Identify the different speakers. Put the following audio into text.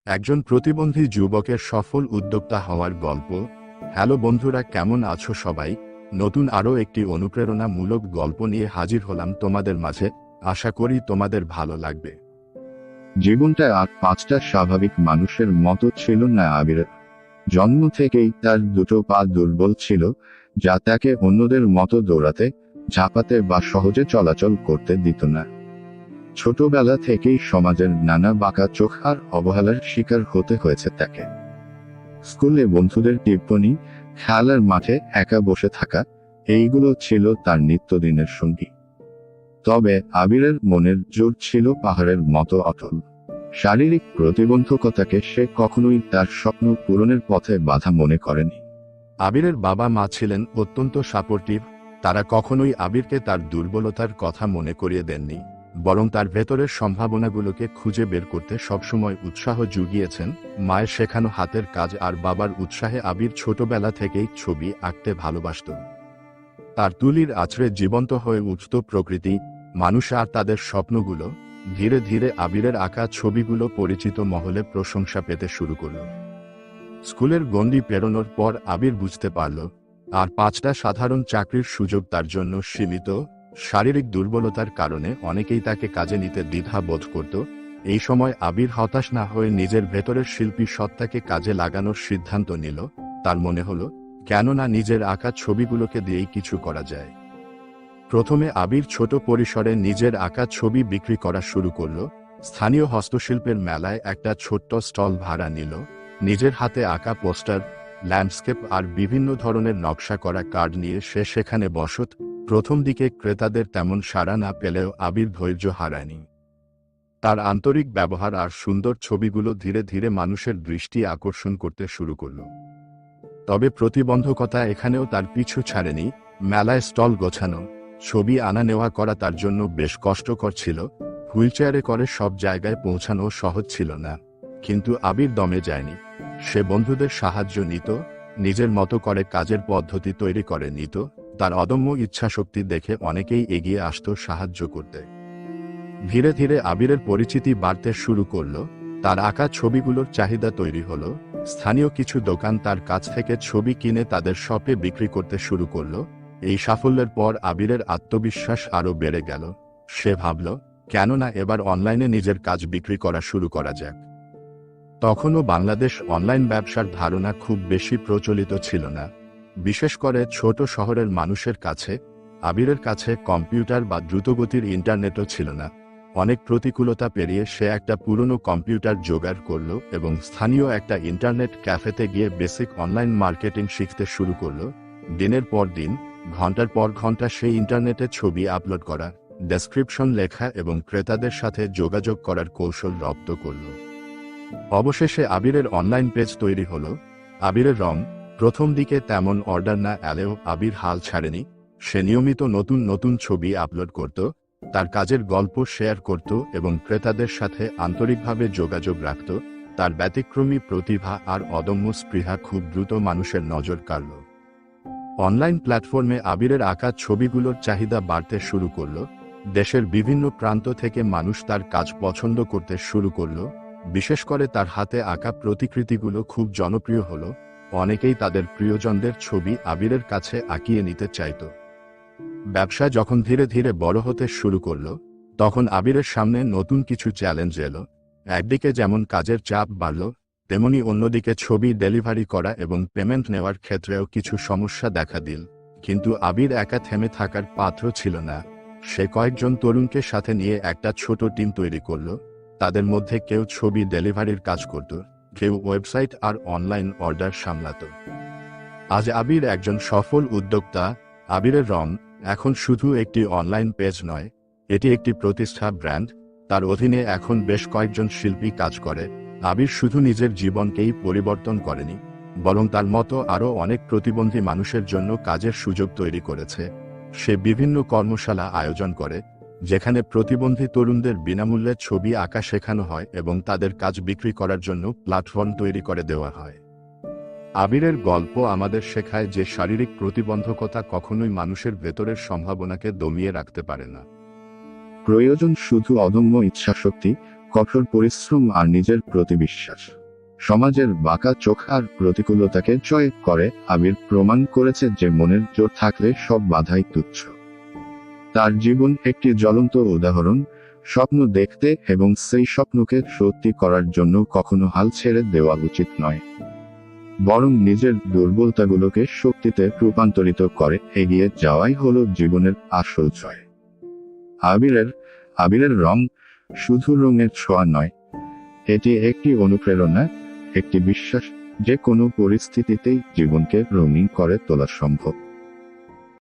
Speaker 1: একজন প্রতিবন্ধী যুবকের সফল উদ্যোক্তা হওয়ার গল্প। হ্যালো বন্ধুরা, কেমন আছো সবাই? নতুন আরও একটি অনুপ্রেরণামূলক গল্প নিয়ে হাজির হলাম তোমাদের মাঝে। আশা করি তোমাদের ভালো লাগবে।
Speaker 2: জীবনটা আর পাঁচটা স্বাভাবিক মানুষের মতো ছিল না আবিরের। জন্ম থেকেই তার দুটো পা দুর্বল ছিল, যা তাকে অন্যদের মতো দৌড়াতে, ঝাঁপাতে বা সহজে চলাচল করতে দিত না। ছোটবেলা থেকেই সমাজের নানা বাঁকা চোখ আর অবহেলার শিকার হতে হয়েছে তাকে। স্কুলে বন্ধুদের টিপ্পনি, খেলার মাঠে একা বসে থাকা, এইগুলো ছিল তার নিত্যদিনের সঙ্গী। তবে আবিরের মনের জোর ছিল পাহাড়ের মতো অটল। শারীরিক প্রতিবন্ধকতাকে সে কখনোই তার স্বপ্ন পূরণের পথে বাধা মনে করেনি।
Speaker 1: আবিরের বাবা মা ছিলেন অত্যন্ত সাপোর্টিভ। তারা কখনোই আবিরকে তার দুর্বলতার কথা মনে করিয়ে দেননি, বরং তার ভেতরের সম্ভাবনাগুলোকে খুঁজে বের করতে সবসময় উৎসাহ জুগিয়েছেন। মায়ের শেখানো হাতের কাজ আর বাবার উৎসাহে আবির ছোটবেলা থেকেই ছবি আঁকতে ভালোবাসত। তার তুলির আছড়ে জীবন্ত হয়ে উঠত প্রকৃতি, মানুষ আর তাদের স্বপ্নগুলো। ধীরে ধীরে আবিরের আঁকা ছবিগুলো পরিচিত মহলে প্রশংসা পেতে শুরু করল। স্কুলের গণ্ডি পেরোনোর পর আবির বুঝতে পারল, আর পাঁচটা সাধারণ চাকরির সুযোগ তার জন্য সীমিত। শারীরিক দুর্বলতার কারণে অনেকেই তাকে কাজে নিতে দ্বিধা বোধ করত। এই সময় আবির হতাশ না হয়ে নিজের ভেতরের শিল্পী সত্তাকে কাজে লাগানোর সিদ্ধান্ত নিল। তার মনে হলো, কেননা নিজের আঁকা ছবিগুলোকে দিয়েই কিছু করা যায়। প্রথমে আবির ছোট পরিসরে নিজের আঁকা ছবি বিক্রি করা শুরু করল। স্থানীয় হস্তশিল্পের মেলায় একটা ছোট্ট স্টল ভাড়া নিল। নিজের হাতে আঁকা পোস্টার, ল্যান্ডস্কেপ আর বিভিন্ন ধরনের নকশা করা কার্ড নিয়ে সে সেখানে বসত। প্রথম দিকে ক্রেতাদের তেমন সাড়া না পেলেও আবির ধৈর্য হারায়নি। তার আন্তরিক ব্যবহার আর সুন্দর ছবিগুলো ধীরে ধীরে মানুষের দৃষ্টি আকর্ষণ করতে শুরু করল। তবে প্রতিবন্ধকতা এখানেও তার পিছু ছাড়েনি। মেলায় স্টল গোছানো, ছবি আনা নেওয়া করা তার জন্য বেশ কষ্টকর ছিল। হুইলচেয়ারে করে সব জায়গায় পৌঁছানো সহজ ছিল না। কিন্তু আবির দমে যায়নি। সে বন্ধুদের সাহায্য নিত, নিজের মতো করে কাজের পদ্ধতি তৈরি করে নিত। তার অদম্য ইচ্ছাশক্তি দেখে অনেকেই এগিয়ে আসত সাহায্য করতে। ধীরে ধীরে আবিরের পরিচিতি বাড়তে শুরু করল। তার আঁকা ছবিগুলোর চাহিদা তৈরি হলো। স্থানীয় কিছু দোকান তার কাছ থেকে ছবি কিনে তাদের শপে বিক্রি করতে শুরু করল। এই সাফল্যের পর আবিরের আত্মবিশ্বাস আরও বেড়ে গেল। সে ভাবল, কেননা এবার অনলাইনে নিজের কাজ বিক্রি করা শুরু করা যাক। তখনও বাংলাদেশ অনলাইন ব্যবসার ধারণা খুব বেশি প্রচলিত ছিল না, বিশেষ করে ছোট শহরের মানুষের কাছে। আবিরের কাছে কম্পিউটার বা দ্রুতগতির ইন্টারনেটও ছিল না। অনেক প্রতিকূলতা পেরিয়ে সে একটা পুরনো কম্পিউটার জোগাড় করল এবং স্থানীয় একটা ইন্টারনেট ক্যাফেতে গিয়ে বেসিক অনলাইন মার্কেটিং শিখতে শুরু করল। দিনের পর দিন, ঘন্টার পর ঘন্টা সেই ইন্টারনেটে ছবি আপলোড করা, ডেসক্রিপশন লেখা এবং ক্রেতাদের সাথে যোগাযোগ করার কৌশল রপ্ত করল। অবশেষে আবিরের অনলাইন পেজ তৈরি হলো। আবিরের রং। প্রথম দিকে তেমন অর্ডার না এলেও আবির হাল ছাড়েনি। সে নিয়মিত নতুন নতুন ছবি আপলোড করত, তার কাজের গল্প শেয়ার করত এবং ক্রেতাদের সাথে আন্তরিকভাবে যোগাযোগ রাখত। তার ব্যতিক্রমী প্রতিভা আর অদম্য স্পৃহা খুব দ্রুত মানুষের নজর কাড়ল। অনলাইন প্ল্যাটফর্মে আবিরের আঁকা ছবিগুলোর চাহিদা বাড়তে শুরু করল। দেশের বিভিন্ন প্রান্ত থেকে মানুষ তার কাজ পছন্দ করতে শুরু করল। বিশেষ করে তার হাতে আঁকা প্রতিকৃতিগুলো খুব জনপ্রিয় হল। অনেকেই তাদের প্রিয়জনদের ছবি আবিরের কাছে আঁকিয়ে নিতে চাইত। ব্যবসা যখন ধীরে ধীরে বড় হতে শুরু করল, তখন আবিরের সামনে নতুন কিছু চ্যালেঞ্জ এলো। একদিকে যেমন কাজের চাপ বাড়ল, তেমনি অন্যদিকে ছবি ডেলিভারি করা এবং পেমেন্ট নেওয়ার ক্ষেত্রেও কিছু সমস্যা দেখা দিল। কিন্তু আবির একা থেমে থাকার পাত্র ছিল না। সে কয়েকজন তরুণকে সাথে নিয়ে একটা ছোট টিম তৈরি করল। তাদের মধ্যে কেউ ছবি ডেলিভারির কাজ করত, কেউ ওয়েবসাইট আর অনলাইন অর্ডার সামলাত। আজ আবির একজন সফল উদ্যোক্তা। আবিরের রং এখন শুধু একটি অনলাইন পেজ নয়, এটি একটি প্রতিষ্ঠা ব্র্যান্ড। তার অধীনে এখন বেশ কয়েকজন শিল্পী কাজ করে। আবির শুধু নিজের জীবনকেই পরিবর্তন করেনি, বরং তার মতো আরও অনেক প্রতিবন্ধী মানুষের জন্য কাজের সুযোগ তৈরি করেছে। সে বিভিন্ন কর্মশালা আয়োজন করে, যেখানে প্রতিবন্ধী তরুণদের বিনামূল্যে ছবি আঁকা শেখানো হয় এবং তাদের কাজ বিক্রি করার জন্য প্ল্যাটফর্ম তৈরি করে দেওয়া হয়। আবিরের গল্প আমাদের শেখায় যে শারীরিক প্রতিবন্ধকতা কখনোই মানুষের ভেতরের সম্ভাবনাকে দমিয়ে রাখতে পারে না।
Speaker 2: প্রয়োজন শুধু অদম্য ইচ্ছাশক্তি, কঠোর পরিশ্রম আর নিজের প্রতি বিশ্বাস সমাজের বাঁকা চোখ আর প্রতিকূলতাকে জয় করে আবির প্রমাণ করেছে যে মনের জোর থাকলে সব বাধাই তুচ্ছ। তার জীবন একটি জ্বলন্ত উদাহরণ, স্বপ্ন দেখতে এবং সেই স্বপ্নকে সত্যি করার জন্য কখনো হাল ছেড়ে দেওয়া উচিত নয়, বরং নিজের দুর্বলতাগুলোকে শক্তিতে রূপান্তরিত করে এগিয়ে যাওয়াই হলো জীবনের আসল জয়। আবিরের রং শুধু রঙের ছোঁয়া নয়, এটি একটি অনুপ্রেরণা, একটি বিশ্বাস যে কোনো পরিস্থিতিতেই জীবনকে রঙিন করে তোলা সম্ভব।